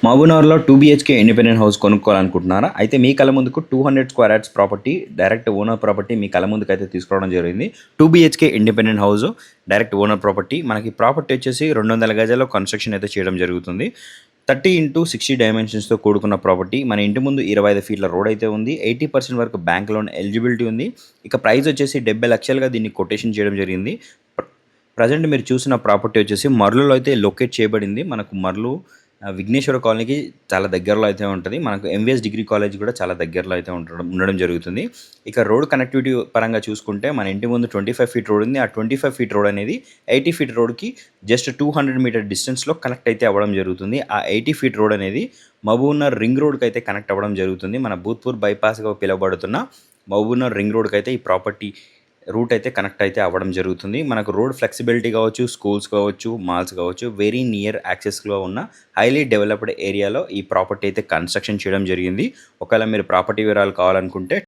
మహబూబ్‌నగర్‌లో 2 BHK independent house కొనుక్కోవాలనుకుంటున్నారా? అయితే మీ కళ్ళ ముందుకు 200 square yards property direct owner property మీ కళ్ళ ముందుకైతే తీసుకురావడం జరిగింది. 2 BHK independent house direct owner property. మనకి ప్రాపర్టీ వచ్చేసి 200 గజాల్లో కన్‌స్ట్రక్షన్ అయితే చేయడం జరుగుతుంది. 30x60 డైమెన్షన్స్‌తో కూడుకున్న ప్రాపర్టీ. మన ఇంటి ముందు 25 ఫీట్ల రోడ్ అయితే ఉంది. 80% వరకు బ్యాంక్ లోన్ ఎలిజిబిలిటీ ఉంది. ఇక ప్రైస్ వచ్చేసి 70 లక్షలుగా దీన్ని కొటేషన్ చేయడం జరిగింది. ప్రజెంట్ మీరు చూసిన ప్రాపర్టీ వచ్చేసి మర్లులో అయితే లొకేట్ చేయబడింది. మనకు మర్లు విఘ్నేశ్వర కాలనీకి చాలా దగ్గరలో అయితే ఉంటుంది. మనకు ఎంవీఎస్ డిగ్రీ కాలేజ్ కూడా చాలా దగ్గరలో అయితే ఉండడం జరుగుతుంది. ఇక రోడ్ కనెక్టివిటీ పరంగా చూసుకుంటే మన ఇంటి ముందు 25 ఫీట్ రోడ్ ఉంది. ఆ 25 ఫీట్ రోడ్ అనేది 80 ఫీట్ రోడ్కి జస్ట్ 200 మీటర్ డిస్టెన్స్లో కనెక్ట్ అయితే అవ్వడం జరుగుతుంది. ఆ 80 ఫీట్ రోడ్ అనేది మహబూబ్‌నగర్ రింగ్ రోడ్కి అయితే కనెక్ట్ అవ్వడం జరుగుతుంది. మన భూత్పూర్ బైపాస్గా పిలువబడుతున్న మహబూబ్‌నగర్ రింగ్ రోడ్కి అయితే ఈ ప్రాపర్టీ రూట్ అయితే కనెక్ట్ అయితే అవ్వడం జరుగుతుంది. మనకు రోడ్ ఫ్లెక్సిబిలిటీ కావచ్చు, స్కూల్స్ కావచ్చు, మాల్స్ కావచ్చు, వెరీ నియర్ యాక్సెస్‌లో ఉన్న హైలీ డెవలప్డ్ ఏరియాలో ఈ ప్రాపర్టీ అయితే కన్‌స్ట్రక్షన్ చేయడం జరిగింది. ఒకవేళ మీరు ప్రాపర్టీ వివరాలు కావాలనుకుంటే